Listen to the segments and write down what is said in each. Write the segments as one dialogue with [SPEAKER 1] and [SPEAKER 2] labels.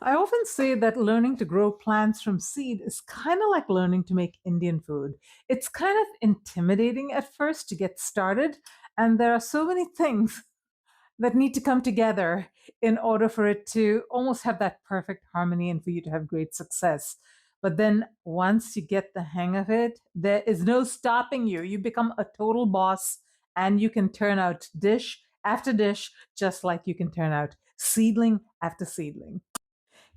[SPEAKER 1] I often say that learning to grow plants from seed is kind of like learning to make Indian food. It's kind of intimidating at first to get started, and there are so many things that need to come together in order for it to almost have that perfect harmony and for you to have great success. But then once you get the hang of it, there is no stopping you. You become a total boss and you can turn out dish after dish, just like you can turn out seedling after seedling.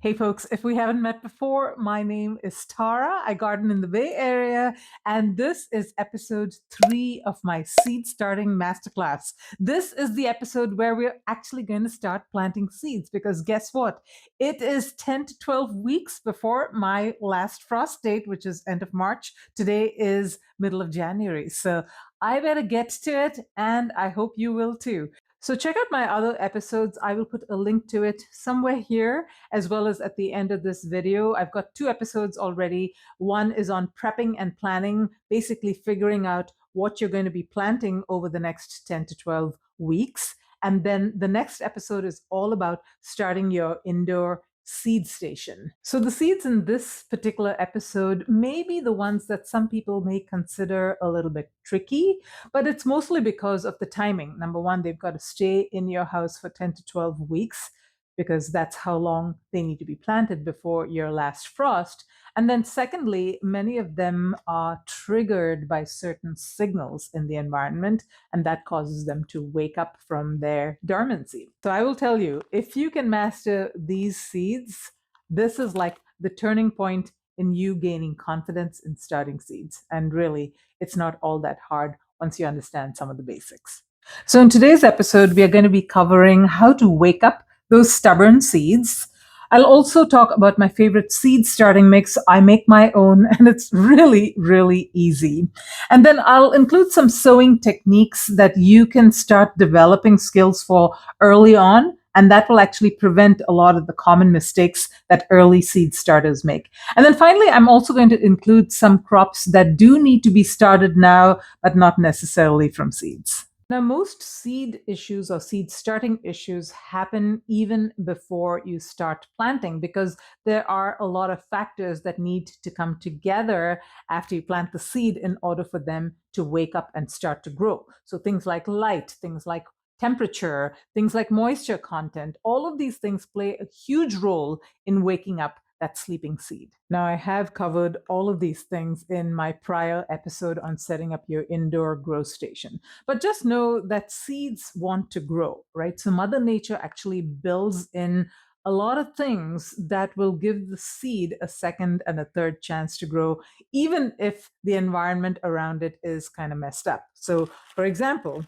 [SPEAKER 1] Hey folks, if we haven't met before, my name is Tara. I garden in the Bay Area, and this is episode 3 of my seed starting masterclass. This is the episode where we're actually going to start planting seeds because guess what? It is 10 to 12 weeks before my last frost date, which is end of March. Today is middle of January. So I better get to it, and I hope you will too. So check out my other episodes. I will put a link to it somewhere here as well as at the end of this video. I've got 2 episodes already. One is on prepping and planning, basically figuring out what you're going to be planting over the next 10 to 12 weeks. And then the next episode is all about starting your indoor seed station. So the seeds in this particular episode may be the ones that some people may consider a little bit tricky, but it's mostly because of the timing. Number one, they've got to stay in your house for 10 to 12 weeks because that's how long they need to be planted before your last frost. And then, secondly, many of them are triggered by certain signals in the environment, and that causes them to wake up from their dormancy. So, I will tell you, if you can master these seeds, this is like the turning point in you gaining confidence in starting seeds. And really, it's not all that hard once you understand some of the basics. So, in today's episode, we are going to be covering how to wake up those stubborn seeds. I'll also talk about my favorite seed starting mix. I make my own, and it's really, really easy. And then I'll include some sowing techniques that you can start developing skills for early on. And that will actually prevent a lot of the common mistakes that early seed starters make. And then finally, I'm also going to include some crops that do need to be started now, but not necessarily from seeds. Now, most seed issues or seed starting issues happen even before you start planting because there are a lot of factors that need to come together after you plant the seed in order for them to wake up and start to grow. So, things like light, things like temperature, things like moisture content, all of these things play a huge role in waking up that sleeping seed. Now, I have covered all of these things in my prior episode on setting up your indoor grow station. But just know that seeds want to grow, right? So Mother Nature actually builds in a lot of things that will give the seed a second and a third chance to grow, even if the environment around it is kind of messed up. So, for example,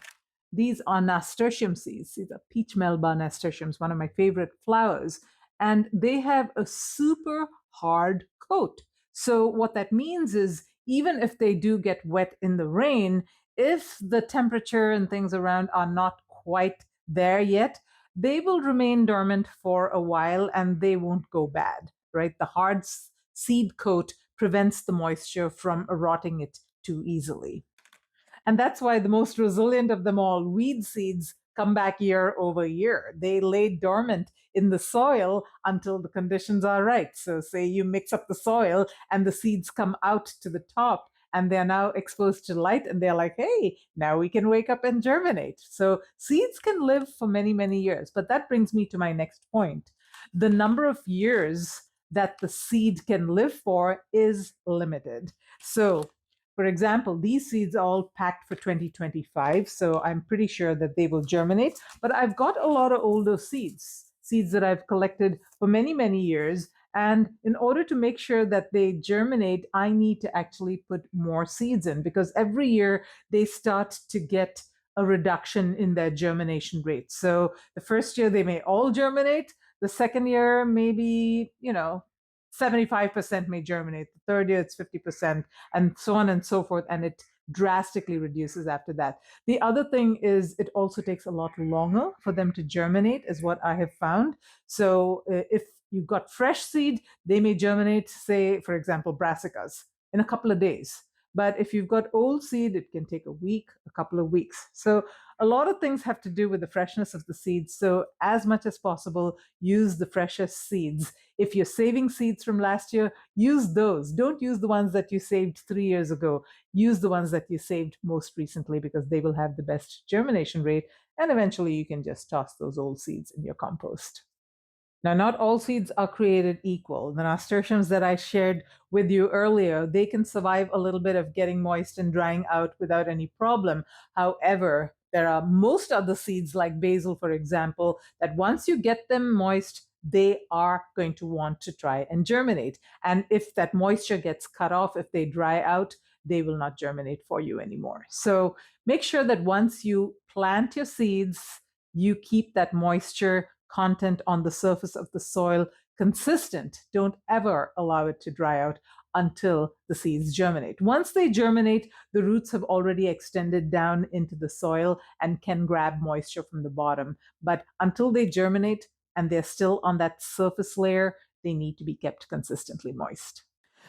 [SPEAKER 1] these are nasturtium seeds. These are peach melba nasturtiums, one of my favorite flowers. And they have a super hard coat. So, what that means is, even if they do get wet in the rain, if the temperature and things around are not quite there yet, they will remain dormant for a while and they won't go bad, right? The hard seed coat prevents the moisture from rotting it too easily. And that's why the most resilient of them all, weed seeds, come back year over year. They lay dormant in the soil until the conditions are right. So, say you mix up the soil and the seeds come out to the top and they're now exposed to light and they're like, hey, now we can wake up and germinate. So, seeds can live for many, many years. But that brings me to my next point. The number of years that the seed can live for is limited. So, for example, these seeds are all packed for 2025, so I'm pretty sure that they will germinate. But I've got a lot of older seeds, seeds that I've collected for many, many years. And in order to make sure that they germinate, I need to actually put more seeds in because every year they start to get a reduction in their germination rate. So the first year they may all germinate, the second year maybe, 75% may germinate, the third year it's 50%, and so on and so forth. And it drastically reduces after that. The other thing is it also takes a lot longer for them to germinate, is what I have found. So if you've got fresh seed, they may germinate, say, for example, brassicas in a couple of days. But if you've got old seed, it can take a week, a couple of weeks. So a lot of things have to do with the freshness of the seeds. So as much as possible, use the freshest seeds. If you're saving seeds from last year, use those. Don't use the ones that you saved 3 years ago. Use the ones that you saved most recently because they will have the best germination rate. And eventually you can just toss those old seeds in your compost. Now, not all seeds are created equal. The nasturtiums that I shared with you earlier, they can survive a little bit of getting moist and drying out without any problem. However, there are most other seeds, like basil, for example, that once you get them moist, they are going to want to try and germinate. And if that moisture gets cut off, if they dry out, they will not germinate for you anymore. So make sure that once you plant your seeds, you keep that moisture content on the surface of the soil consistent. Don't ever allow it to dry out until the seeds germinate. Once they germinate, the roots have already extended down into the soil and can grab moisture from the bottom. But until they germinate and they're still on that surface layer, they need to be kept consistently moist.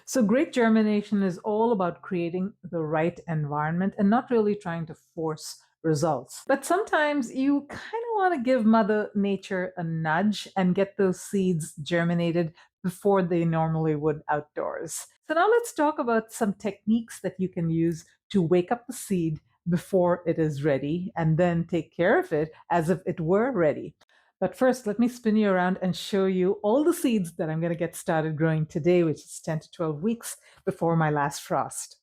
[SPEAKER 1] So, great germination is all about creating the right environment and not really trying to force results. But sometimes you kind of want to give Mother Nature a nudge and get those seeds germinated before they normally would outdoors. So, now let's talk about some techniques that you can use to wake up the seed before it is ready and then take care of it as if it were ready. But first, let me spin you around and show you all the seeds that I'm going to get started growing today, which is 10 to 12 weeks before my last frost.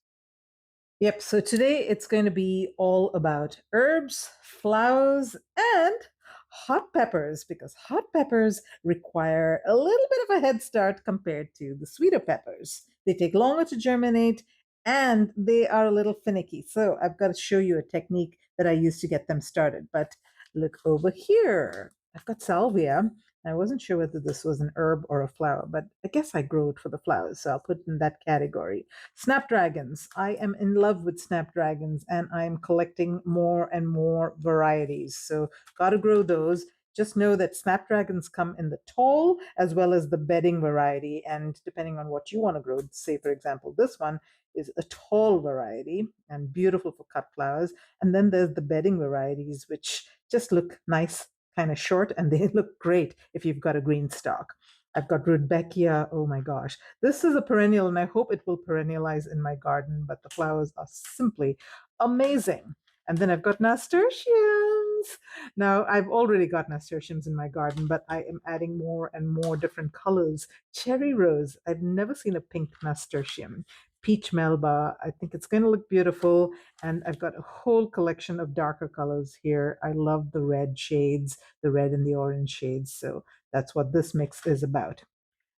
[SPEAKER 1] Yep, so today it's going to be all about herbs, flowers, and hot peppers, because hot peppers require a little bit of a head start compared to the sweeter peppers. They take longer to germinate and they are a little finicky. So I've got to show you a technique that I use to get them started. But look over here. I've got salvia. I wasn't sure whether this was an herb or a flower, but I guess I grow it for the flowers, so I'll put it in that category. Snapdragons. I am in love with snapdragons and I'm collecting more and more varieties. So, got to grow those. Just know that snapdragons come in the tall as well as the bedding variety. And depending on what you want to grow, say, for example, this one is a tall variety and beautiful for cut flowers. And then there's the bedding varieties, which just look nice, kind of short, and they look great if you've got a green stalk. I've got Rudbeckia. Oh my gosh. This is a perennial, and I hope it will perennialize in my garden, but the flowers are simply amazing. And then I've got nasturtiums. Now, I've already got nasturtiums in my garden, but I am adding more and more different colors. Cherry rose. I've never seen a pink nasturtium. Peach melba. I think it's going to look beautiful. And I've got a whole collection of darker colors here. I love the red shades, the red and the orange shades. So that's what this mix is about.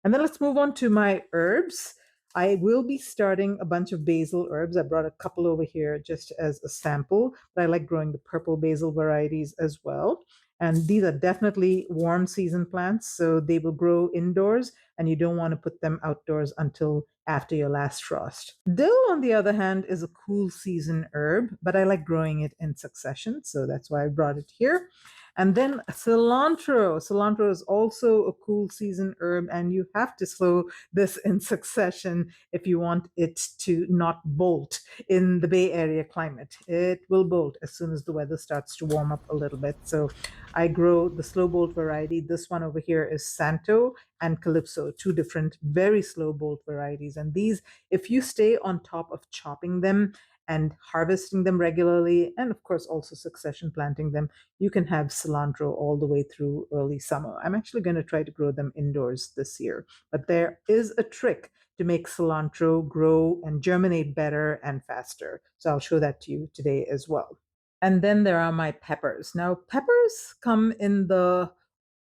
[SPEAKER 1] And then let's move on to my herbs. I will be starting a bunch of basil herbs. I brought a couple over here just as a sample, but I like growing the purple basil varieties as well. And these are definitely warm season plants, so they will grow indoors, and you don't want to put them outdoors until after your last frost. Dill, on the other hand, is a cool season herb, but I like growing it in succession, so that's why I brought it here. And then cilantro. Cilantro is also a cool season herb, and you have to sow this in succession if you want it to not bolt in the Bay Area climate. It will bolt as soon as the weather starts to warm up a little bit. So I grow the slow bolt variety. This one over here is Santo and Calypso, two different very slow bolt varieties. And these, if you stay on top of chopping them and harvesting them regularly, and of course also succession planting them, you can have cilantro all the way through early summer. I'm actually going to try to grow them indoors this year, but there is a trick to make cilantro grow and germinate better and faster. So I'll show that to you today as well. And then there are my peppers. Now, peppers come in the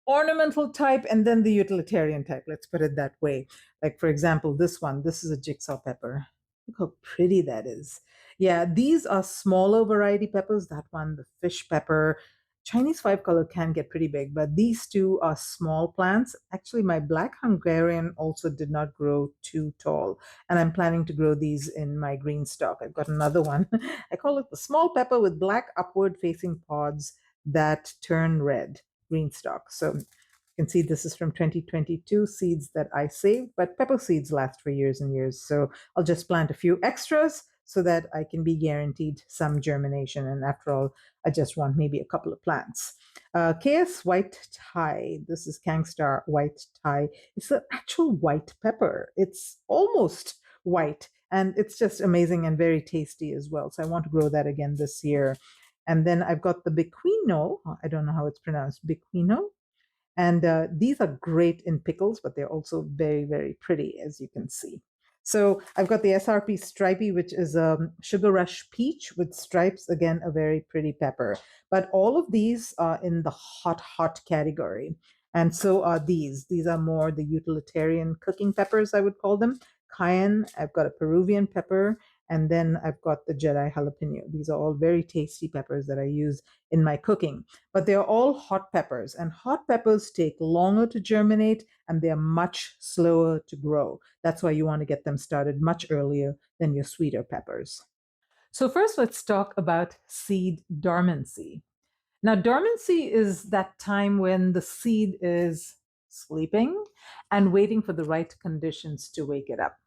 [SPEAKER 1] ornamental type and then the utilitarian type. Let's put it that way. Like, for example, this is a jigsaw pepper. Look how pretty that is. Yeah, these are smaller variety peppers. That one, the fish pepper. Chinese five color can get pretty big, but these two are small plants. Actually, my black Hungarian also did not grow too tall, and I'm planning to grow these in my green stock. I've got another one. I call it the small pepper with black upward facing pods that turn red, green stock. So you can see this is from 2022 seeds that I saved, but pepper seeds last for years and years. So I'll just plant a few extras so that I can be guaranteed some germination. And after all, I just want maybe a couple of plants. KS white Thai. This is Kangstar white Thai. It's an actual white pepper. It's almost white, and it's just amazing and very tasty as well. So I want to grow that again this year. And then I've got the Bequino. I don't know how it's pronounced. Bequino. And these are great in pickles, but they're also very, very pretty, as you can see. So I've got the SRP Stripey, which is a Sugar Rush Peach with stripes. Again, a very pretty pepper. But all of these are in the hot category. And so are these. These are more the utilitarian cooking peppers, I would call them. Cayenne, I've got a Peruvian pepper, and then I've got the Jedi jalapeno. These are all very tasty peppers that I use in my cooking. But they're all hot peppers, and hot peppers take longer to germinate and they're much slower to grow. That's why you want to get them started much earlier than your sweeter peppers. So first, let's talk about seed dormancy. Now, dormancy is that time when the seed is sleeping and waiting for the right conditions to wake it up.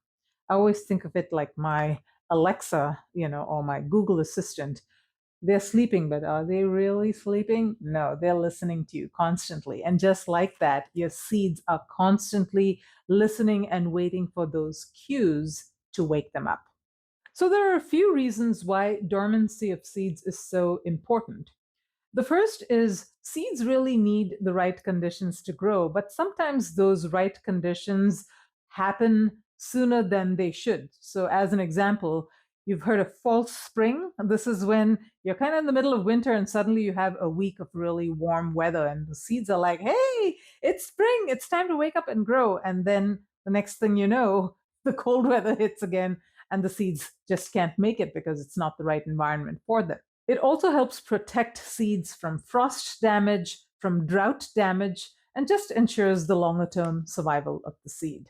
[SPEAKER 1] I always think of it like my Alexa, or my Google Assistant. They're sleeping, but are they really sleeping? No, they're listening to you constantly. And just like that, your seeds are constantly listening and waiting for those cues to wake them up. So there are a few reasons why dormancy of seeds is so important. The first is seeds really need the right conditions to grow, but sometimes those right conditions happen sooner than they should. So, as an example, you've heard of false spring. This is when you're kind of in the middle of winter and suddenly you have a week of really warm weather, and the seeds are like, hey, it's spring, it's time to wake up and grow. And then the next thing you know, the cold weather hits again, and the seeds just can't make it because it's not the right environment for them. It also helps protect seeds from frost damage, from drought damage, and just ensures the longer term survival of the seed.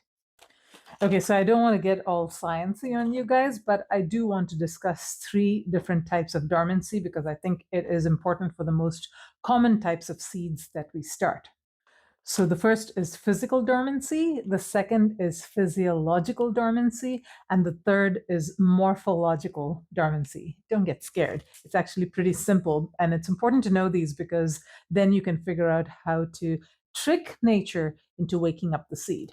[SPEAKER 1] Okay, so I don't want to get all sciencey on you guys, but I do want to discuss 3 different types of dormancy because I think it is important for the most common types of seeds that we start. So the first is physical dormancy, the second is physiological dormancy, and the third is morphological dormancy. Don't get scared. It's actually pretty simple, and it's important to know these because then you can figure out how to trick nature into waking up the seed.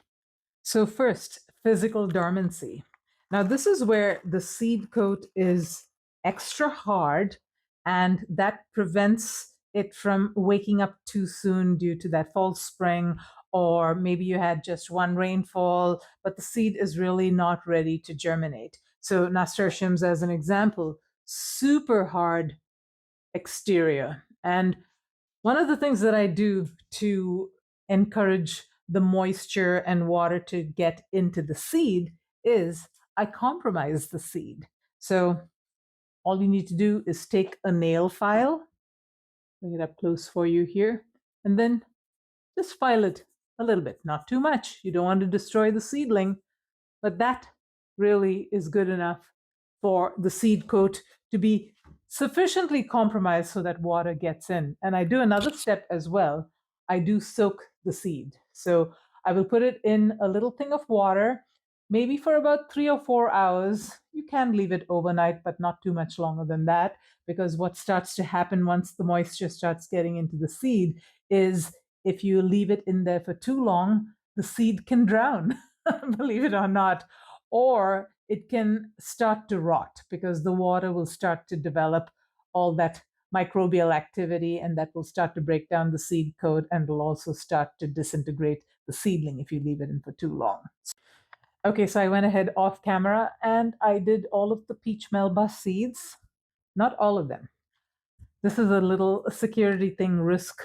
[SPEAKER 1] So first, physical dormancy. Now this is where the seed coat is extra hard, and that prevents it from waking up too soon due to that false spring, or maybe you had just one rainfall, but the seed is really not ready to germinate. So nasturtiums, as an example, super hard exterior. And one of the things that I do to encourage the moisture and water to get into the seed is I compromise the seed. So all you need to do is take a nail file, bring it up close for you here, and then just file it a little bit, not too much. You don't want to destroy the seedling, but that really is good enough for the seed coat to be sufficiently compromised so that water gets in. And I do another step as well. I do soak the seed. So I will put it in a little thing of water, maybe for about 3 or 4 hours. You can leave it overnight, but not too much longer than that, because what starts to happen once the moisture starts getting into the seed is if you leave it in there for too long, the seed can drown, believe it or not, or it can start to rot because the water will start to develop all that microbial activity, and that will start to break down the seed coat and will also start to disintegrate the seedling if you leave it in for too long. Okay, so I went ahead off camera and I did all of the peach melba seeds, not all of them. This is a little security thing, risk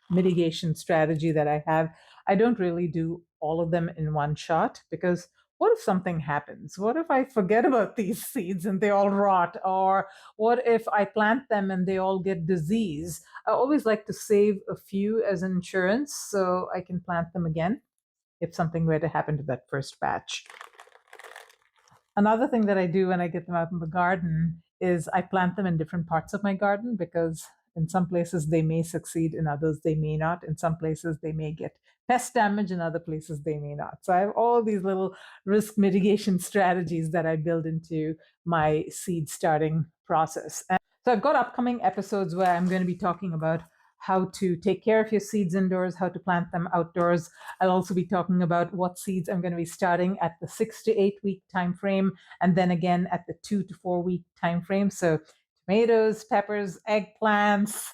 [SPEAKER 1] mitigation strategy that I have. I don't really do all of them in one shot because what if something happens? What if I forget about these seeds and they all rot? Or what if I plant them and they all get disease? I always like to save a few as insurance so I can plant them again if something were to happen to that first batch. Another thing that I do when I get them out in the garden is I plant them in different parts of my garden because In some places, they may succeed. In others, they may not. In some places, they may get pest damage. In other places, they may not. So I have all these little risk mitigation strategies that I build into my seed starting process. And so I've got upcoming episodes where I'm going to be talking about how to take care of your seeds indoors, how to plant them outdoors. I'll also be talking about what seeds I'm going to be starting at the 6 to 8 week time frame, and then again at the 2 to 4 week time frame. So tomatoes, peppers, eggplants,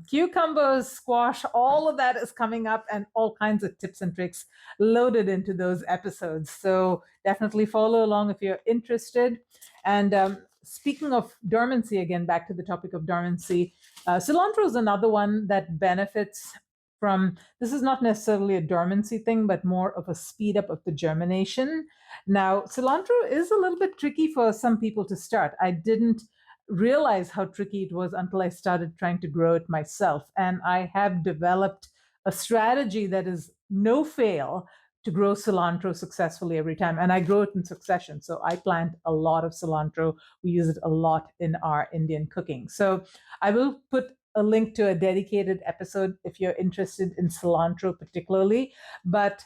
[SPEAKER 1] cucumbers, squash, all of that is coming up, and all kinds of tips and tricks loaded into those episodes. So definitely follow along if you're interested. And speaking of dormancy, again, back to the topic of dormancy, cilantro is another one that benefits from this. Is not necessarily a dormancy thing, but more of a speed up of the germination. Now, cilantro is a little bit tricky for some people to start. I didn't realize how tricky it was until I started trying to grow it myself. And I have developed a strategy that is no fail to grow cilantro successfully every time. And I grow it in succession. So I plant a lot of cilantro. We use it a lot in our Indian cooking. So I will put a link to a dedicated episode if you're interested in cilantro particularly. But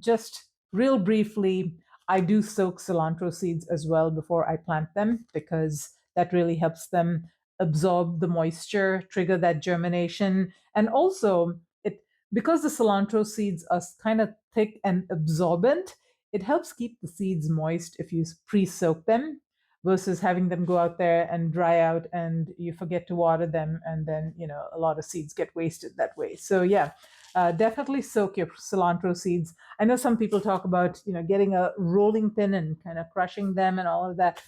[SPEAKER 1] just real briefly, I do soak cilantro seeds as well before I plant them, because that really helps them absorb the moisture, trigger that germination. And also, it because the cilantro seeds are kind of thick and absorbent, it helps keep the seeds moist if you pre-soak them, versus having them go out there and dry out and you forget to water them, and then a lot of seeds get wasted that way. So yeah, definitely soak your cilantro seeds. I know some people talk about getting a rolling pin and kind of crushing them and all of that.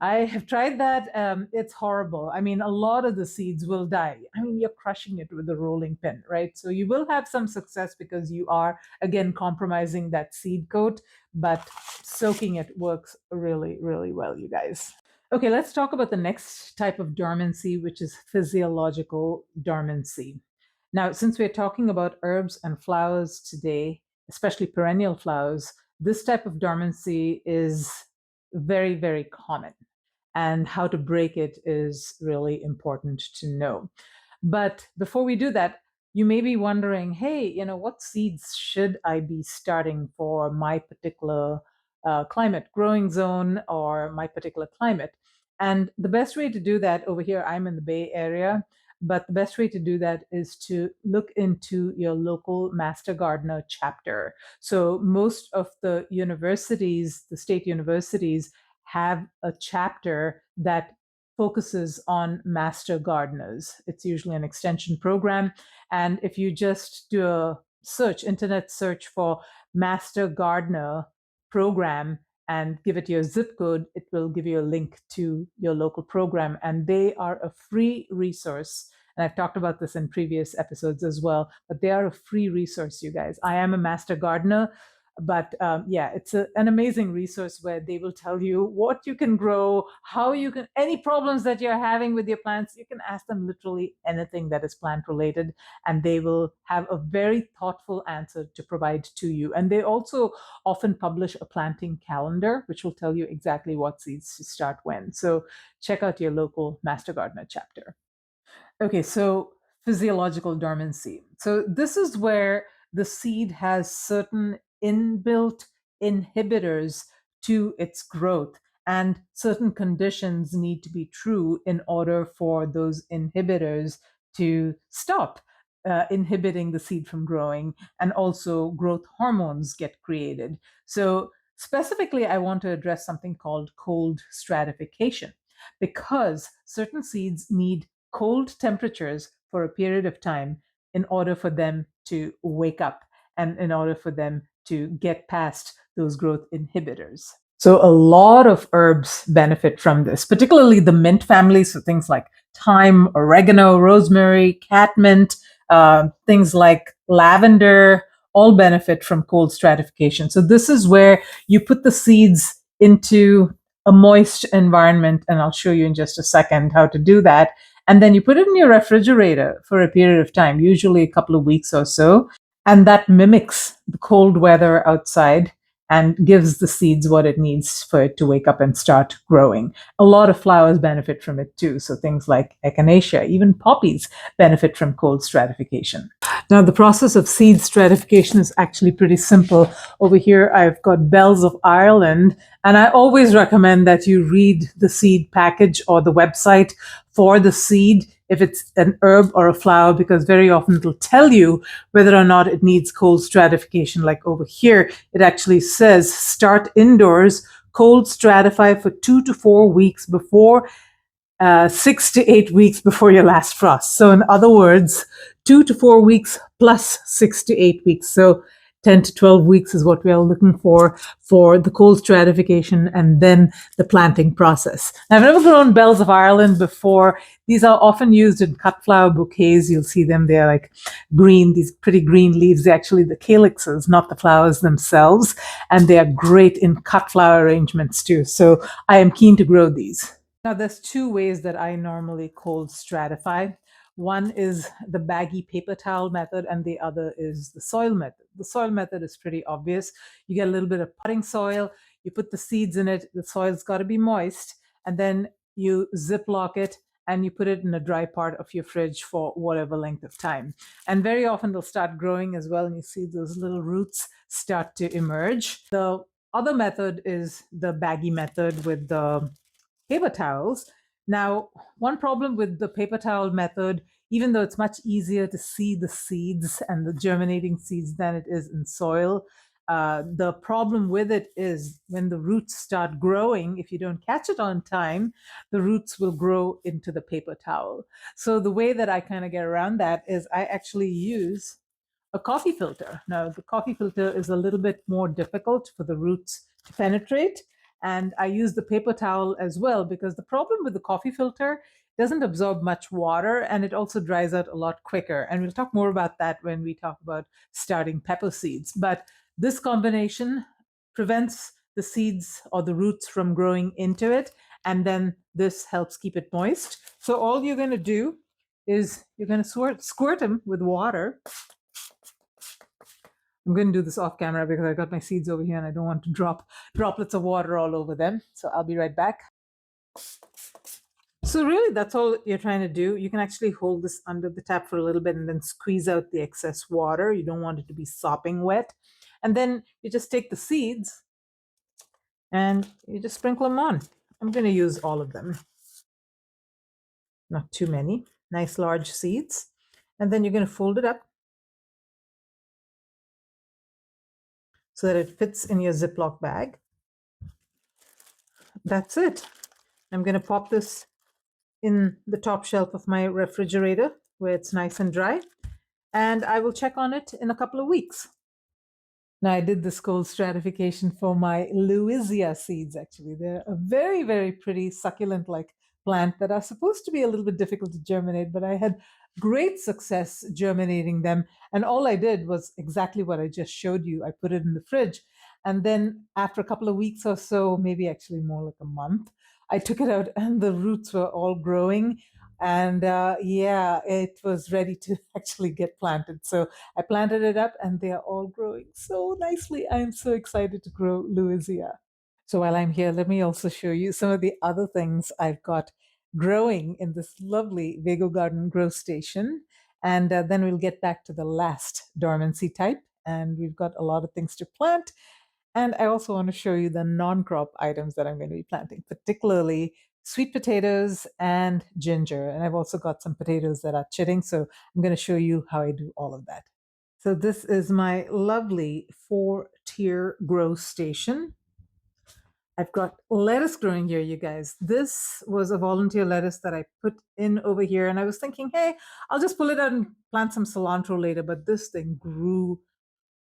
[SPEAKER 1] I have tried that. It's horrible. I mean, a lot of the seeds will die. I mean, you're crushing it with a rolling pin, right? So you will have some success because you are, again, compromising that seed coat, but soaking it works really, really well, you guys. Okay, let's talk about the next type of dormancy, which is physiological dormancy. Now, since we're talking about herbs and flowers today, especially perennial flowers, this type of dormancy is very, very common. And how to break it is really important to know. But before we do that, you may be wondering, hey, what seeds should I be starting for my particular climate, growing zone, or my particular climate? And the best way to do that over here, I'm in the Bay Area, but the best way to do that is to look into your local Master Gardener chapter. So most of the universities, the state universities, have a chapter that focuses on master gardeners. It's usually an extension program. And if you just do a search, internet search for Master Gardener program and give it your zip code, it will give you a link to your local program. And they are a free resource. And I've talked about this in previous episodes as well, but they are a free resource, you guys. I am a master gardener, but yeah, it's an amazing resource where they will tell you what you can grow, how you can, any problems that you're having with your plants, you can ask them literally anything that is plant related, and they will have a very thoughtful answer to provide to you. And they also often publish a planting calendar, which will tell you exactly what seeds to start when. So check out your local Master Gardener chapter. Okay, so physiological dormancy. So this is where the seed has certain inbuilt inhibitors to its growth, and certain conditions need to be true in order for those inhibitors to stop inhibiting the seed from growing, and also growth hormones get created. So specifically, I want to address something called cold stratification, because certain seeds need cold temperatures for a period of time in order for them to wake up and in order for them to get past those growth inhibitors. So, a lot of herbs benefit from this, particularly the mint family. So, things like thyme, oregano, rosemary, catmint, things like lavender, all benefit from cold stratification. So, this is where you put the seeds into a moist environment, and I'll show you in just a second how to do that. And then you put it in your refrigerator for a period of time, usually a couple of weeks or so, and that mimics the cold weather outside. and gives the seeds what it needs for it to wake up and start growing. A lot of flowers benefit from it too. So things like echinacea, even poppies benefit from cold stratification. Now, the process of seed stratification is actually pretty simple. Over here, I've got Bells of Ireland, and I always recommend that you read the seed package or the website for the seed if it's an herb or a flower, because very often it'll tell you whether or not it needs cold stratification. Like over here, it actually says start indoors, cold stratify for 2 to 4 weeks before 6 to 8 weeks before your last frost. So, in other words, 2 to 4 weeks plus 6 to 8 weeks. So, 10 to 12 weeks is what we are looking for the cold stratification and then the planting process. Now, I've never grown Bells of Ireland before. These are often used in cut flower bouquets. You'll see them. They're like green, these pretty green leaves. They're actually the calyxes, not the flowers themselves. And they are great in cut flower arrangements too. So I am keen to grow these. Now, there's two ways that I normally cold stratify. One is the Baggie paper towel method, and the other is the soil method. The soil method is pretty obvious. You get a little bit of potting soil, you put the seeds in it, the soil's got to be moist, and then you ziplock it and you put it in a dry part of your fridge for whatever length of time. And very often they'll start growing as well, and you see those little roots start to emerge. The other method is the Baggie method with the paper towels. Now, one problem with the paper towel method, even though it's much easier to see the seeds and the germinating seeds than it is in soil, the problem with it is when the roots start growing, if you don't catch it on time, the roots will grow into the paper towel. So the way that I kind of get around that is I actually use a coffee filter. Now, the coffee filter is a little bit more difficult for the roots to penetrate. And I use the paper towel as well because the problem with the coffee filter doesn't absorb much water and it also dries out a lot quicker. And we'll talk more about that when we talk about starting pepper seeds. But this combination prevents the seeds or the roots from growing into it. And then this helps keep it moist. So all you're going to do is you're going to squirt them with water. I'm going to do this off camera because I got my seeds over here and I don't want to drop droplets of water all over them. So I'll be right back. So really, that's all you're trying to do. You can actually hold this under the tap for a little bit and then squeeze out the excess water. You don't want it to be sopping wet. And then you just take the seeds and you just sprinkle them on. I'm going to use all of them. Not too many. Nice large seeds. And then you're going to fold it up so that it fits in your Ziploc bag. That's it. I'm going to pop this in the top shelf of my refrigerator where it's nice and dry, and I will check on it in a couple of weeks. Now, I did this cold stratification for my Lewisia seeds, actually. They're a very, very pretty succulent-like plant that are supposed to be a little bit difficult to germinate, but I had great success germinating them. And all I did was exactly what I just showed you. I put it in the fridge. And then after a couple of weeks or so, maybe actually more like a month, I took it out and the roots were all growing. And yeah, it was ready to actually get planted. So I planted it up and they are all growing so nicely. I am so excited to grow Lewisia. So while I'm here, let me also show you some of the other things I've got growing in this lovely Vego Garden grow station. And then we'll get back to the last dormancy type. And we've got a lot of things to plant. And I also want to show you the non-crop items that I'm going to be planting, particularly sweet potatoes and ginger. And I've also got some potatoes that are chitting. So I'm going to show you how I do all of that. So this is my lovely 4-tier grow station. I've got lettuce growing here, you guys. This was a volunteer lettuce that I put in over here. And I was thinking, hey, I'll just pull it out and plant some cilantro later. But this thing grew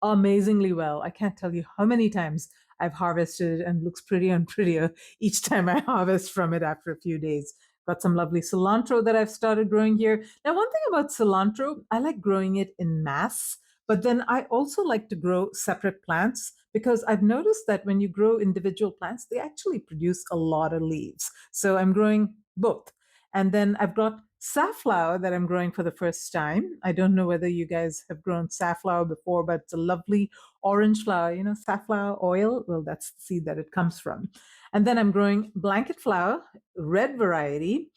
[SPEAKER 1] amazingly well. I can't tell you how many times I've harvested it and looks prettier and prettier each time I harvest from it after a few days. Got some lovely cilantro that I've started growing here. Now, one thing about cilantro, I like growing it in mass, but then I also like to grow separate plants because I've noticed that when you grow individual plants, they actually produce a lot of leaves. So I'm growing both. And then I've got safflower that I'm growing for the first time. I don't know whether you guys have grown safflower before, but it's a lovely orange flower. You know, safflower oil, well, that's the seed that it comes from. And then I'm growing blanket flower, red variety.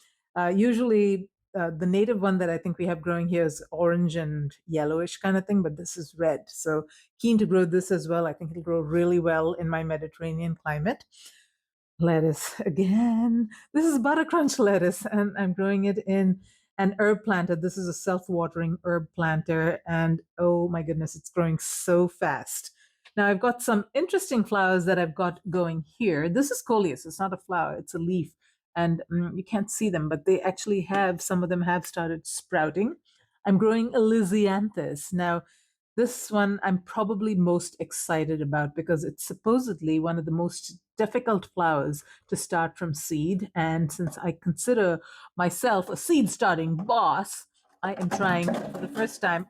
[SPEAKER 1] Usually, the native one that I think we have growing here is orange and yellowish kind of thing, but this is red. So keen to grow this as well. I think it'll grow really well in my Mediterranean climate. Lettuce again. This is butter crunch lettuce, and I'm growing it in an herb planter. This is a self-watering herb planter, and oh my goodness, it's growing so fast. Now I've got some interesting flowers that I've got going here. This is coleus. It's not a flower, it's a leaf, and you can't see them, but they actually have, some of them have started sprouting. I'm growing a Lisianthus. Now this one I'm probably most excited about because it's supposedly one of the most difficult flowers to start from seed. And since I consider myself a seed starting boss, I am trying for the first time,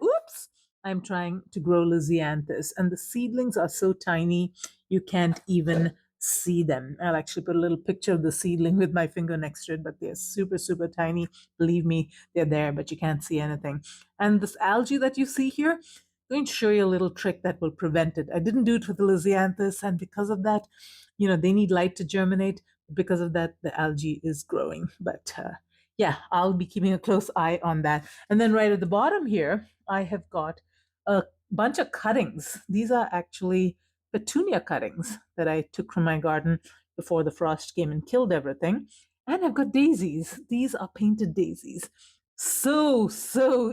[SPEAKER 1] I'm trying to grow Lisianthus. And the seedlings are so tiny, you can't even see them. I'll actually put a little picture of the seedling with my finger next to it, but they're super, super tiny. Believe me, they're there, but you can't see anything. And this algae that you see here, I'm going to show you a little trick that will prevent it. I didn't do it with the Lisianthus, and because of that, they need light to germinate. Because of that, the algae is growing. But yeah, I'll be keeping a close eye on that. And then right at the bottom here, I have got a bunch of cuttings. These are actually petunia cuttings that I took from my garden before the frost came and killed everything. And I've got daisies. These are painted daisies. So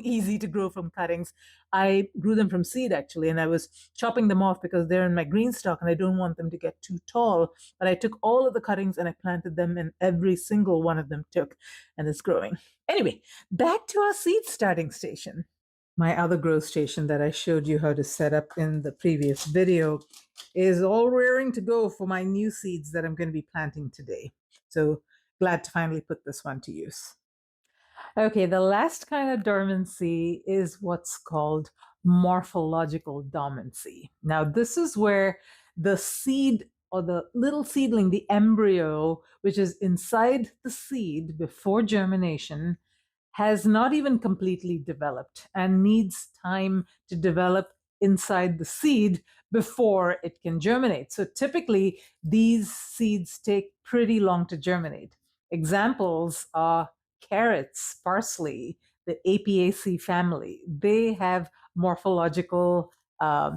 [SPEAKER 1] easy to grow from cuttings. I grew them from seed actually, and I was chopping them off because they're in my green stock and I don't want them to get too tall. But I took all of the cuttings and I planted them, and every single one of them took and is growing. Anyway, back to our seed starting station. My other grow station that I showed you how to set up in the previous video is all rearing to go for my new seeds that I'm going to be planting today. So glad to finally put this one to use. Okay, the last kind of dormancy is what's called morphological dormancy. Now, this is where the seed or the little seedling, the embryo, which is inside the seed before germination, has not even completely developed and needs time to develop inside the seed before it can germinate. So typically, these seeds take pretty long to germinate. Examples are carrots, parsley, the Apiaceae family. They have morphological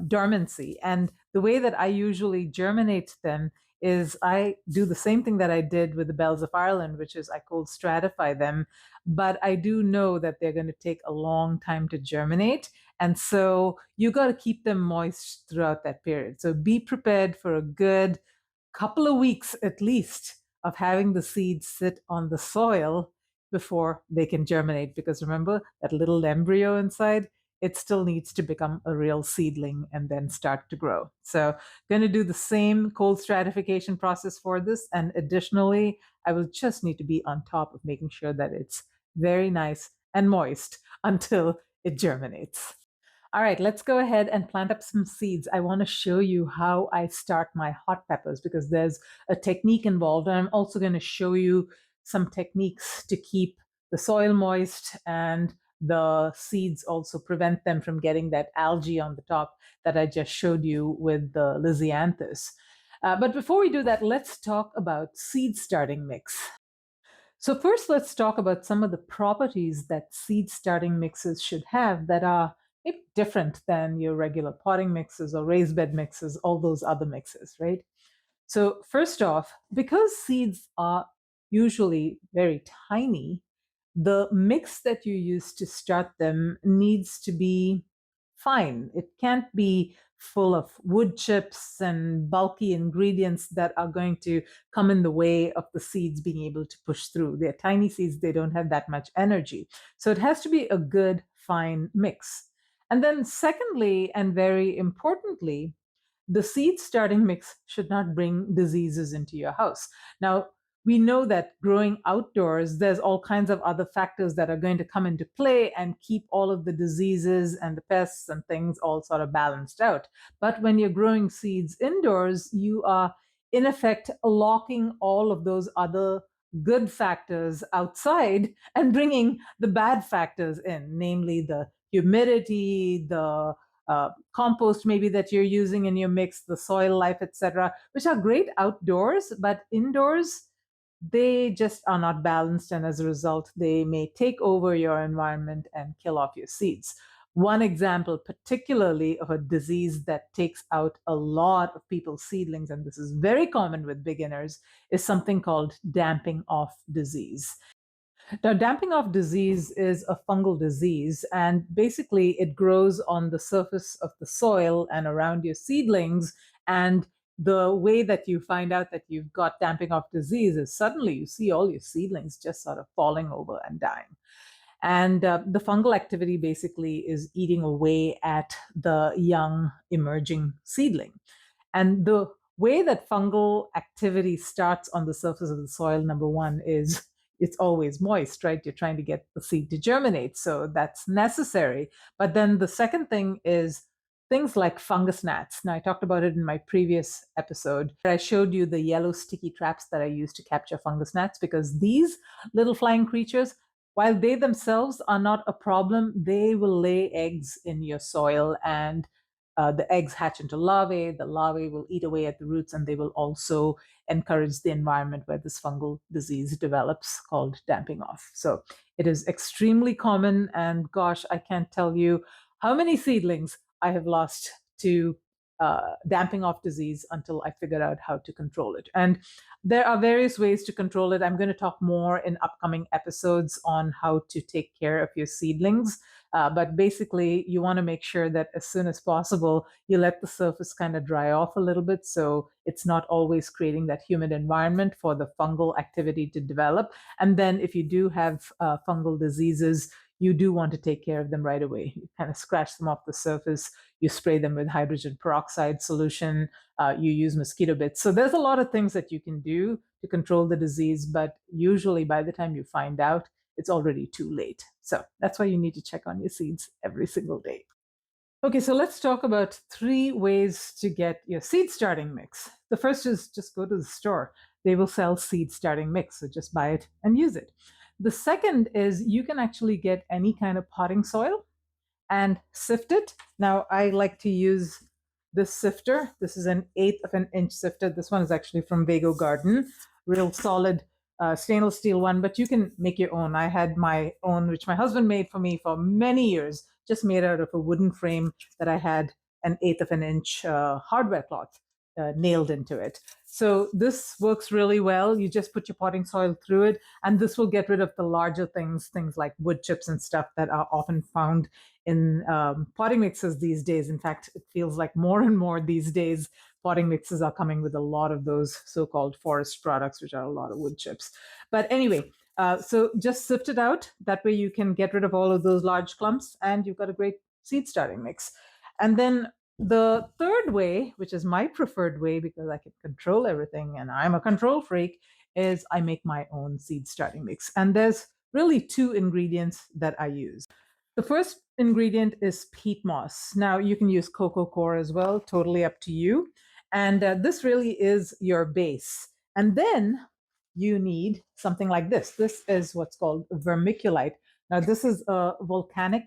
[SPEAKER 1] dormancy. And the way that I usually germinate them is I do the same thing that I did with the bells of Ireland, which is I cold stratify them. But I do know that they're going to take a long time to germinate. And so you got to keep them moist throughout that period. So be prepared for a good couple of weeks at least of having the seeds sit on the soil before they can germinate. Because remember, that little embryo inside, it still needs to become a real seedling and then start to grow. So going to do the same cold stratification process for this. And additionally, I will just need to be on top of making sure that it's very nice and moist until it germinates. All right, let's go ahead and plant up some seeds. I want to show you how I start my hot peppers because there's a technique involved. And I'm also going to show you some techniques to keep the soil moist and the seeds also prevent them from getting that algae on the top that I just showed you with the Lisianthus. But before we do that, let's talk about seed starting mix. So first, let's talk about some of the properties that seed starting mixes should have that are maybe different than your regular potting mixes or raised bed mixes, all those other mixes, right? So first off, because seeds are usually very tiny, the mix that you use to start them needs to be fine. It can't be full of wood chips and bulky ingredients that are going to come in the way of the seeds being able to push through. They're tiny seeds, they don't have that much energy. So it has to be a good, fine mix. And then, secondly, and very importantly, the seed starting mix should not bring diseases into your house. Now, we know that growing outdoors, there's all kinds of other factors that are going to come into play and keep all of the diseases and the pests and things all sort of balanced out. But when you're growing seeds indoors, you are in effect locking all of those other good factors outside and bringing the bad factors in, namely the humidity, the compost maybe that you're using in your mix, the soil life, etc., which are great outdoors, but indoors they just are not balanced, and as a result they may take over your environment and kill off your seeds. One example particularly of a disease that takes out a lot of people's seedlings, and this is very common with beginners, is something called damping off disease. Now, damping off disease is a fungal disease, and basically it grows on the surface of the soil and around your seedlings. And the way that you find out that you've got damping off disease is suddenly you see all your seedlings just sort of falling over and dying. And the fungal activity basically is eating away at the young emerging seedling. And the way that fungal activity starts on the surface of the soil, number one, is it's always moist, right? You're trying to get the seed to germinate. So that's necessary. But then the second thing is things like fungus gnats. Now, I talked about it in my previous episode. I showed you the yellow sticky traps that I use to capture fungus gnats, because these little flying creatures, while they themselves are not a problem, they will lay eggs in your soil, and the eggs hatch into larvae. The larvae will eat away at the roots, and they will also encourage the environment where this fungal disease develops, called damping off. So it is extremely common, and gosh, I can't tell you how many seedlings I have lost to damping off disease until I figured out how to control it. And there are various ways to control it. I'm going to talk more in upcoming episodes on how to take care of your seedlings. But basically, you want to make sure that as soon as possible, you let the surface kind of dry off a little bit, so it's not always creating that humid environment for the fungal activity to develop. And then if you do have fungal diseases, you do want to take care of them right away. You kind of scratch them off the surface, you spray them with hydrogen peroxide solution, you use mosquito bits. So there's a lot of things that you can do to control the disease, but usually by the time you find out, it's already too late. So that's why you need to check on your seeds every single day. Okay, so let's talk about 3 ways to get your seed starting mix. The first is just go to the store. They will sell seed starting mix, so just buy it and use it. The second is you can actually get any kind of potting soil and sift it. Now, I like to use this sifter. This is an 1/8 of an inch sifter. This one is actually from Vago Garden, real solid stainless steel one, but you can make your own. I had my own, which my husband made for me for many years, just made out of a wooden frame that I had an 1/8 of an inch hardware cloth nailed into it. So this works really well. You just put your potting soil through it, and this will get rid of the larger things like wood chips and stuff that are often found in potting mixes these days. In fact, it feels like more and more these days, potting mixes are coming with a lot of those so-called forest products, which are a lot of wood chips. But anyway, so just sift it out. That way you can get rid of all of those large clumps, and you've got a great seed starting mix. And then the third way, which is my preferred way because I can control everything and I'm a control freak, is I make my own seed starting mix. And there's really 2 ingredients that I use. The first ingredient is peat moss. Now, you can use cocoa coir as well, totally up to you. And this really is your base. And then you need something like this. This is what's called vermiculite. Now, this is a volcanic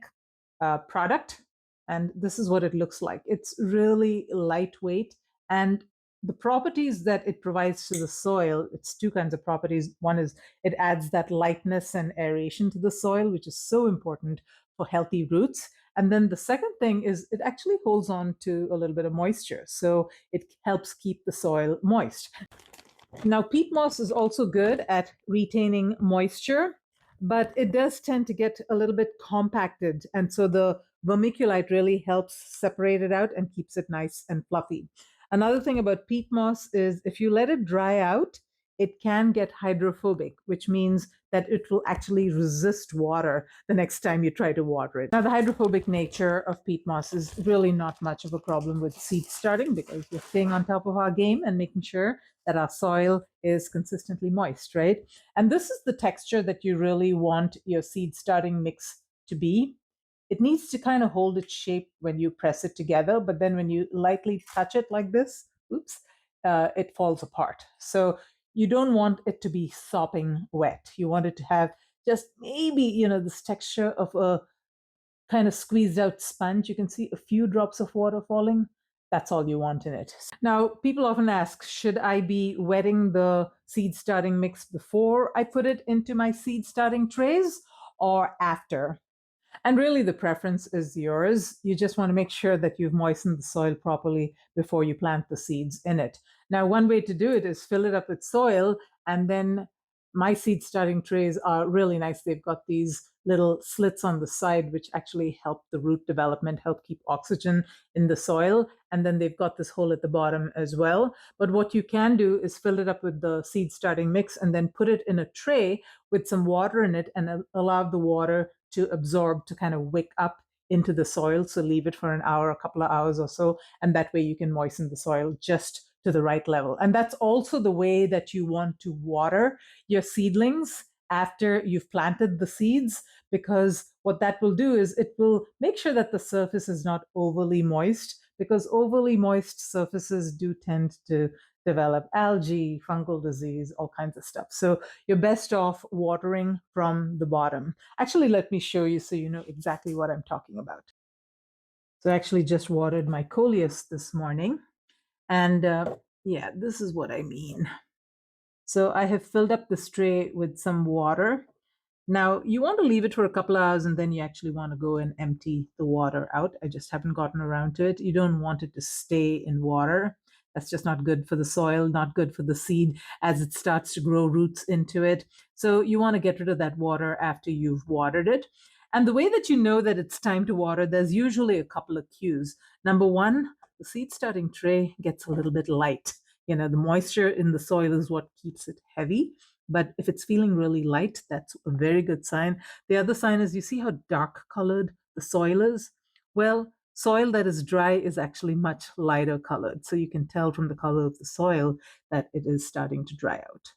[SPEAKER 1] product, and this is what it looks like. It's really lightweight, and the properties that it provides to the soil, it's 2 kinds of properties. One is it adds that lightness and aeration to the soil, which is so important for healthy roots. And then the second thing is it actually holds on to a little bit of moisture. So it helps keep the soil moist. Now, peat moss is also good at retaining moisture, but it does tend to get a little bit compacted. And so the vermiculite really helps separate it out and keeps it nice and fluffy. Another thing about peat moss is if you let it dry out, it can get hydrophobic, which means that it will actually resist water the next time you try to water it. Now, the hydrophobic nature of peat moss is really not much of a problem with seed starting because we're staying on top of our game and making sure that our soil is consistently moist, right? And this is the texture that you really want your seed starting mix to be. It needs to kind of hold its shape when you press it together, but then when you lightly touch it like this, oops, it falls apart. So you don't want it to be sopping wet. You want it to have just maybe, this texture of a kind of squeezed out sponge. You can see a few drops of water falling. That's all you want in it. Now, people often ask, should I be wetting the seed starting mix before I put it into my seed starting trays or after? And really, the preference is yours. You just want to make sure that you've moistened the soil properly before you plant the seeds in it. Now, one way to do it is fill it up with soil, and then my seed starting trays are really nice. They've got these little slits on the side, which actually help the root development, help keep oxygen in the soil. And then they've got this hole at the bottom as well. But what you can do is fill it up with the seed starting mix and then put it in a tray with some water in it and allow the water to absorb, to kind of wick up into the soil. So leave it for an hour, a couple of hours or so, and that way you can moisten the soil just to the right level. And that's also the way that you want to water your seedlings after you've planted the seeds, because what that will do is it will make sure that the surface is not overly moist, because overly moist surfaces do tend to develop algae, fungal disease, all kinds of stuff. So you're best off watering from the bottom. Actually, let me show you so you know exactly what I'm talking about. So I actually just watered my coleus this morning. And yeah, this is what I mean. So I have filled up the tray with some water. Now, you want to leave it for a couple of hours and then you actually want to go and empty the water out. I just haven't gotten around to it. You don't want it to stay in water. That's just not good for the soil, not good for the seed as it starts to grow roots into it. So you want to get rid of that water after you've watered it. And the way that you know that it's time to water, there's usually a couple of cues. Number one, the seed starting tray gets a little bit light. The moisture in the soil is what keeps it heavy. But if it's feeling really light, that's a very good sign. The other sign is, you see how dark colored the soil is? Well, soil that is dry is actually much lighter colored. So you can tell from the color of the soil that it is starting to dry out.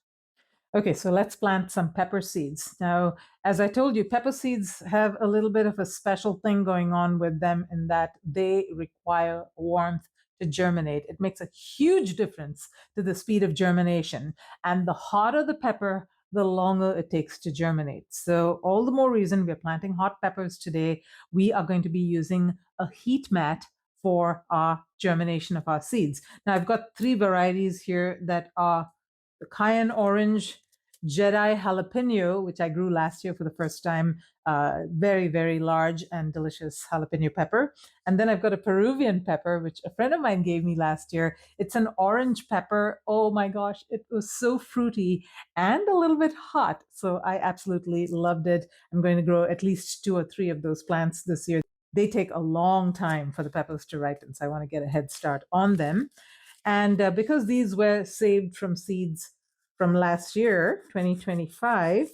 [SPEAKER 1] Okay, so let's plant some pepper seeds. Now, as I told you, pepper seeds have a little bit of a special thing going on with them in that they require warmth to germinate. It makes a huge difference to the speed of germination. And the hotter the pepper, the longer it takes to germinate. So all the more reason we're planting hot peppers today. We are going to be using a heat mat for our germination of our seeds. Now, I've got 3 varieties here that are the cayenne orange, Jedi jalapeno, which I grew last year for the first time, very, very large and delicious jalapeno pepper. And then I've got a Peruvian pepper, which a friend of mine gave me last year. It's an orange pepper. Oh my gosh, it was so fruity and a little bit hot. So I absolutely loved it. I'm going to grow at least 2 or 3 of those plants this year. They take a long time for the peppers to ripen, so I want to get a head start on them. And because these were saved from seeds from last year, 2025,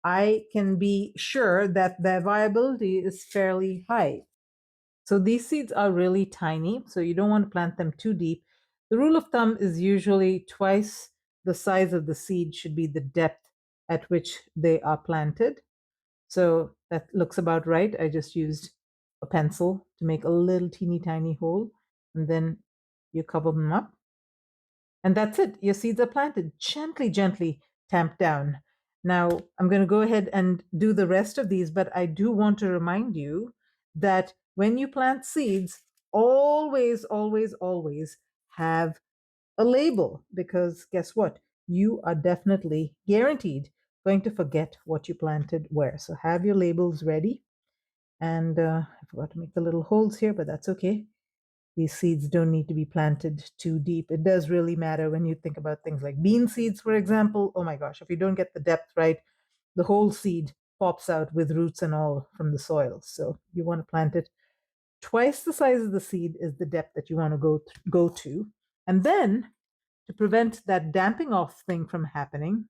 [SPEAKER 1] I can be sure that their viability is fairly high. So these seeds are really tiny, so you don't want to plant them too deep. The rule of thumb is usually twice the size of the seed should be the depth at which they are planted. So that looks about right. I just used a pencil to make a little teeny tiny hole, and then you cover them up. And that's it. Your seeds are planted. Gently, gently tamp down. Now, I'm going to go ahead and do the rest of these, but I do want to remind you that when you plant seeds, always, always, always have a label, because guess what? You are definitely guaranteed going to forget what you planted where. So have your labels ready. And I forgot to make the little holes here, but that's okay. These seeds don't need to be planted too deep. It does really matter when you think about things like bean seeds, for example. Oh my gosh, if you don't get the depth right, the whole seed pops out with roots and all from the soil. So you want to plant it twice the size of the seed is the depth that you want to go to. And then to prevent that damping off thing from happening,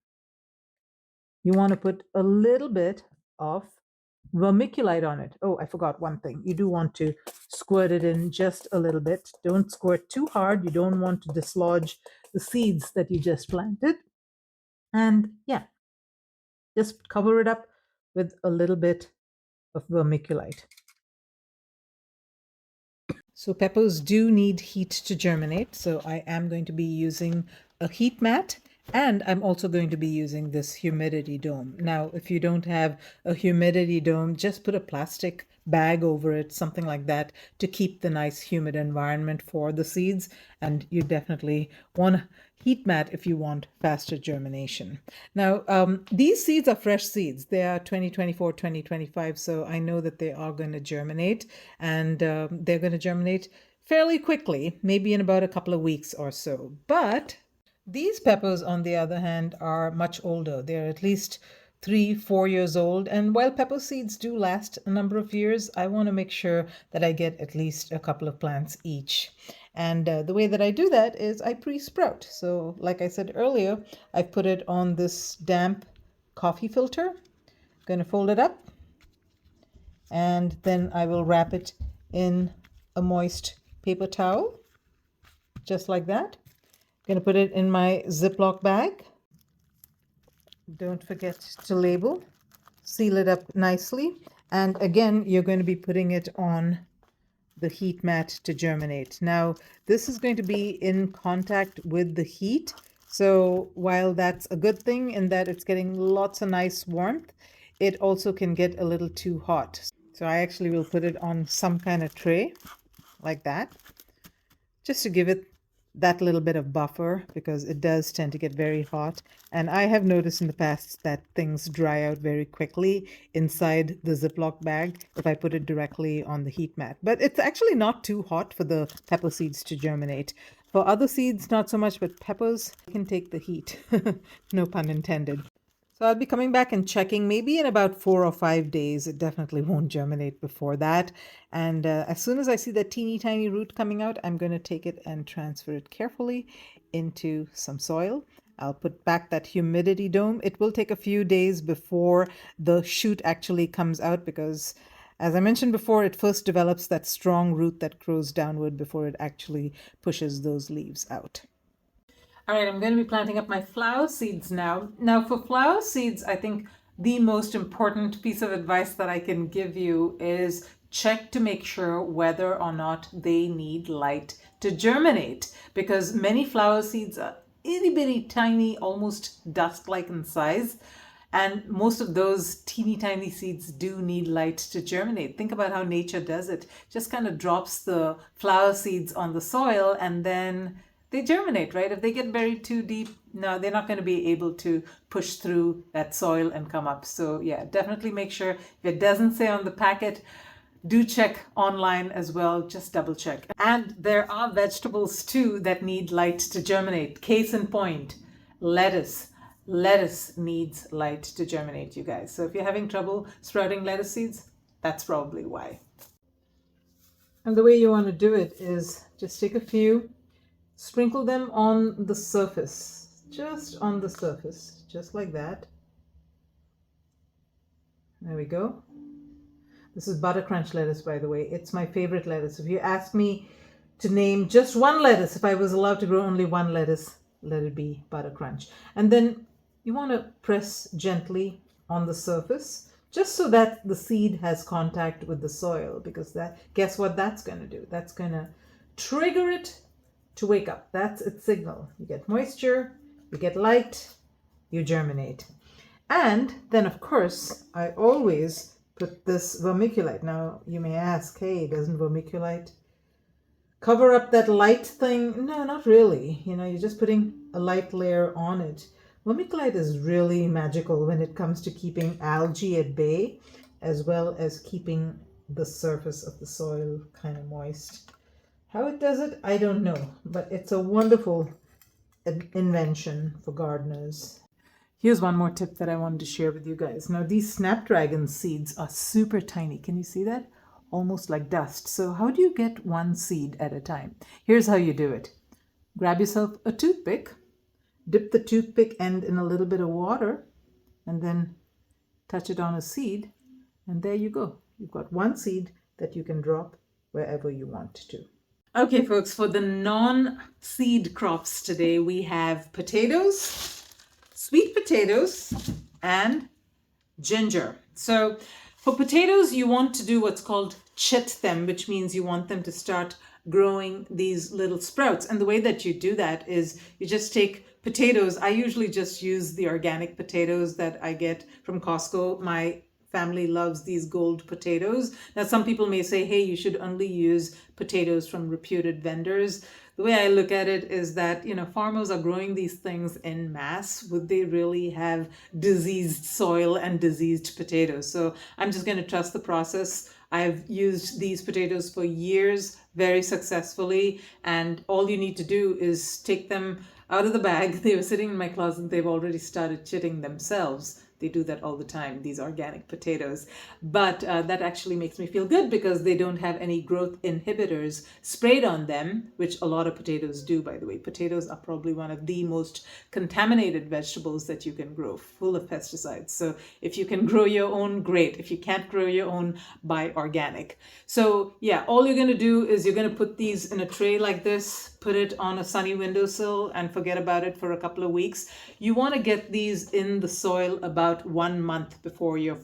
[SPEAKER 1] you want to put a little bit of vermiculite on it. Oh, I forgot one thing. You do want to squirt it in just a little bit. Don't squirt too hard. You don't want to dislodge the seeds that you just planted. And yeah, just cover it up with a little bit of vermiculite. So peppers do need heat to germinate. So I am going to be using a heat mat. And I'm also going to be using this humidity dome. Now, if you don't have a humidity dome, just put a plastic bag over it, something like that, to keep the nice humid environment for the seeds. And you definitely want a heat mat if you want faster germination. Now, these seeds are fresh seeds. They are 2024, 2025, so I know that they are going to germinate, and they're going to germinate fairly quickly, maybe in about a couple of weeks or so. But these peppers, on the other hand, are much older. They're at least 3, 4 years old. And while pepper seeds do last a number of years, I want to make sure that I get at least a couple of plants each. And the way that I do that is I pre-sprout. So like I said earlier, I've put it on this damp coffee filter. I'm going to fold it up, and then I will wrap it in a moist paper towel, just like that. Going to put it in my Ziploc bag. Don't forget to label. Seal it up nicely. And again, you're going to be putting it on the heat mat to germinate. Now, this is going to be in contact with the heat. So while that's a good thing in that it's getting lots of nice warmth, it also can get a little too hot. So I actually will put it on some kind of tray like that, just to give it that little bit of buffer, because it does tend to get very hot. And I have noticed in the past that things dry out very quickly inside the Ziploc bag if I put it directly on the heat mat. But it's actually not too hot for the pepper seeds to germinate. For other seeds, not so much, but peppers can take the heat. No pun intended. So I'll be coming back and checking maybe in about 4 or 5 days. It definitely won't germinate before that. And as soon as I see that teeny tiny root coming out, I'm going to take it and transfer it carefully into some soil. I'll put back that humidity dome. It will take a few days before the shoot actually comes out because, as I mentioned before, it first develops that strong root that grows downward before it actually pushes those leaves out. All right, I'm going to be planting up my flower seeds now. Now, for flower seeds, I think the most important piece of advice that I can give you is check to make sure whether or not they need light to germinate, because many flower seeds are itty bitty tiny, almost dust-like in size. And most of those teeny tiny seeds do need light to germinate. Think about how nature does it. Just kind of drops the flower seeds on the soil and then they germinate, right? If they get buried too deep, no, they're not going to be able to push through that soil and come up. So yeah, definitely make sure if it doesn't say on the packet, do check online as well, just double check. And there are vegetables too that need light to germinate. Case in point, lettuce. Lettuce needs light to germinate, you guys. So if you're having trouble sprouting lettuce seeds, that's probably why. And the way you want to do it is just take a few, sprinkle them on the surface, just on the surface, just like that. There we go. This is butter crunch lettuce, by the way. It's my favorite lettuce. If you ask me to name just one lettuce, if I was allowed to grow only one lettuce, let it be butter crunch. And then you want to press gently on the surface, just so that the seed has contact with the soil, because that, guess what that's going to do? That's going to trigger it to wake up. That's its signal. You get moisture, you get light, you germinate. And then, of course, I always put this vermiculite. Now, you may ask, hey, doesn't vermiculite cover up that light thing? No, not really. You know, you're just putting a light layer on it. Vermiculite is really magical when it comes to keeping algae at bay, as well as keeping the surface of the soil kind of moist. How it does it, I don't know, but it's a wonderful invention for gardeners. Here's one more tip that I wanted to share with you guys. Now, these snapdragon seeds are super tiny. Can you see that? Almost like dust. So how do you get one seed at a time? Here's how you do it. Grab yourself a toothpick, dip the toothpick end in a little bit of water, and then touch it on a seed, and there you go. You've got one seed that you can drop wherever you want to. Okay, folks, for the non-seed crops today, we have potatoes, sweet potatoes, and ginger. So for potatoes, you want to do what's called chit them, which means you want them to start growing these little sprouts. And the way that you do that is you just take potatoes, I usually just use the organic potatoes that I get from Costco. My family loves these gold potatoes. Now, some people may say, hey, you should only use potatoes from reputed vendors. The way I look at it is that, farmers are growing these things in mass. Would they really have diseased soil and diseased potatoes? So I'm just going to trust the process. I've used these potatoes for years very successfully, and all you need to do is take them out of the bag. They were sitting in my closet. They've already started chitting themselves. They do that all the time, these organic potatoes. But that actually makes me feel good because they don't have any growth inhibitors sprayed on them, which a lot of potatoes do, by the way. Potatoes are probably one of the most contaminated vegetables that you can grow, full of pesticides. So if you can grow your own, great. If you can't grow your own, buy organic. So yeah, all you're going to do is you're going to put these in a tray like this, put it on a sunny windowsill and forget about it for a couple of weeks. You want to get these in the soil about 1 month before your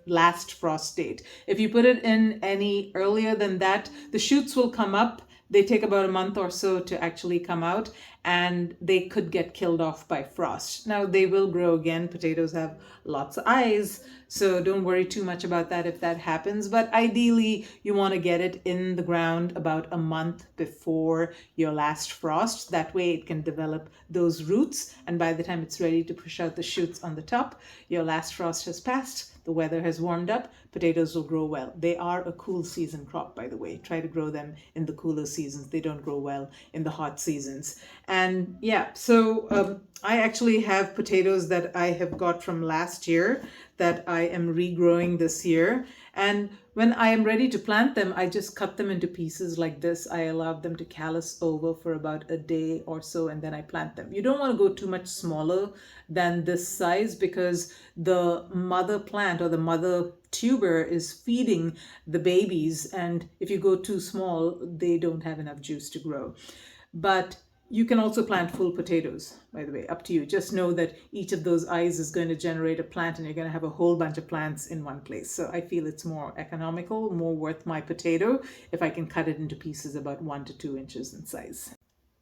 [SPEAKER 1] last frost date. If you put it in any earlier than that, the shoots will come up. They take about a month or so to actually come out, and they could get killed off by frost. Now, they will grow again. Potatoes have lots of eyes, so don't worry too much about that if that happens. But ideally, you want to get it in the ground about a month before your last frost. That way it can develop those roots, and by the time it's ready to push out the shoots on the top, your last frost has passed. The weather has warmed up, potatoes will grow well. They are a cool season crop, by the way. Try to grow them in the cooler seasons. They don't grow well in the hot seasons. And yeah, so I actually have potatoes that I have got from last year that I am regrowing this year. And when I am ready to plant them, I just cut them into pieces like this. I allow them to callus over for about a day or so, and then I plant them. You don't want to go too much smaller than this size because the mother plant or the mother tuber is feeding the babies, and if you go too small, they don't have enough juice to grow. But you can also plant full potatoes, by the way, up to you. Just know that each of those eyes is going to generate a plant, and you're going to have a whole bunch of plants in one place. So I feel it's more economical, more worth my potato if I can cut it into pieces about 1 to 2 inches in size.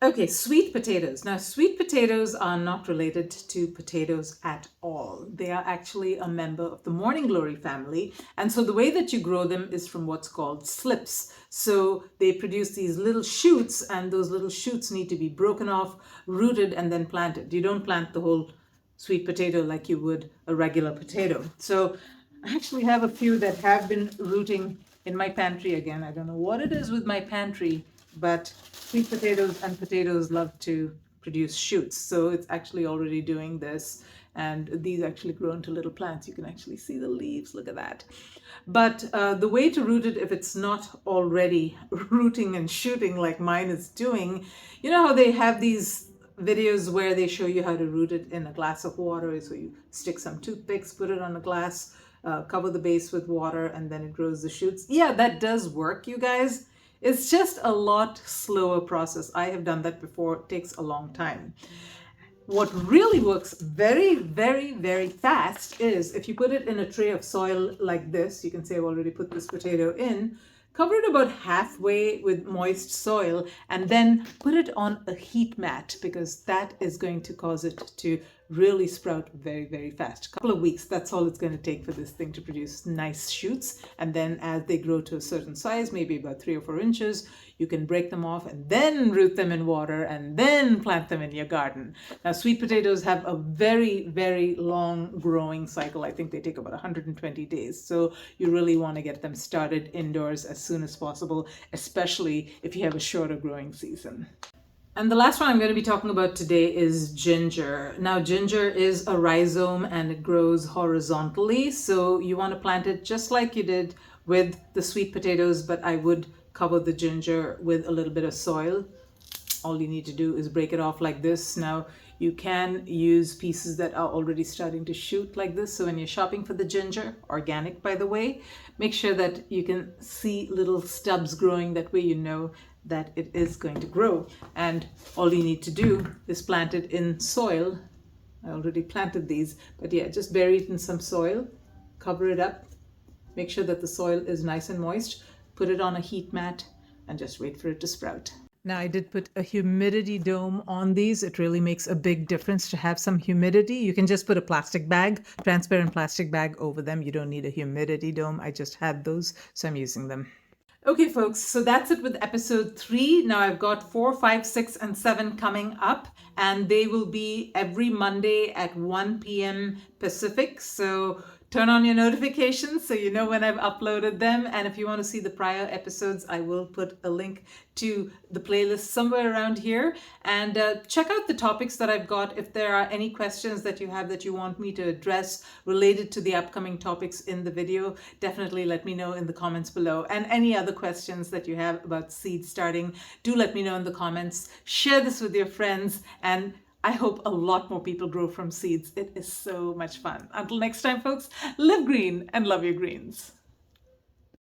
[SPEAKER 1] Okay, sweet potatoes. Now, sweet potatoes are not related to potatoes at all. They are actually a member of the morning glory family. And so the way that you grow them is from what's called slips. So they produce these little shoots, and those little shoots need to be broken off, rooted, and then planted. You don't plant the whole sweet potato like you would a regular potato. So I actually have a few that have been rooting in my pantry again. I don't know what it is with my pantry, but sweet potatoes and potatoes love to produce shoots. So it's actually already doing this. And these actually grow into little plants. You can actually see the leaves. Look at that. But the way to root it, if it's not already rooting and shooting like mine is doing, you know how they have these videos where they show you how to root it in a glass of water. So you stick some toothpicks, put it on a glass, cover the base with water, and then it grows the shoots. Yeah, that does work, you guys. It's just a lot slower process. I have done that before. It takes a long time. What really works very, very, very fast is if you put it in a tray of soil like this. You can say I've already put this potato in. Cover it about halfway with moist soil, and then put it on a heat mat, because that is going to cause it to really sprout very, very fast. A couple of weeks, that's all it's going to take for this thing to produce nice shoots. And then as they grow to a certain size, maybe about 3 or 4 inches, you can break them off and then root them in water and then plant them in your garden. Now, sweet potatoes have a very, very long growing cycle. I think they take about 120 days. So you really want to get them started indoors as soon as possible, especially if you have a shorter growing season. And the last one I'm going to be talking about today is ginger. Now, ginger is a rhizome and it grows horizontally. So you want to plant it just like you did with the sweet potatoes, but I would cover the ginger with a little bit of soil. All you need to do is break it off like this. Now, you can use pieces that are already starting to shoot like this. So when you're shopping for the ginger, organic by the way, make sure that you can see little stubs growing. That way you know that it is going to grow. And all you need to do is plant it in soil. I already planted these, but yeah, just bury it in some soil, cover it up, make sure that the soil is nice and moist, put it on a heat mat, and just wait for it to sprout. Now, I did put a humidity dome on these. It really makes a big difference to have some humidity. You can just put a plastic bag, transparent plastic bag over them. You don't need a humidity dome. I just had those, so I'm using them. Okay, folks, so that's it with episode 3. Now I've got 4, 5, 6, and 7 coming up, and they will be every Monday at 1 p.m. Pacific. So turn on your notifications so you know when I've uploaded them. And if you want to see the prior episodes, I will put a link to the playlist somewhere around here. And check out the topics that I've got. If there are any questions that you have that you want me to address related to the upcoming topics in the video, definitely let me know in the comments below. And any other questions that you have about seed starting, do let me know in the comments. Share this with your friends, and I hope a lot more people grow from seeds. It is so much fun. Until next time, folks, live green and love your greens.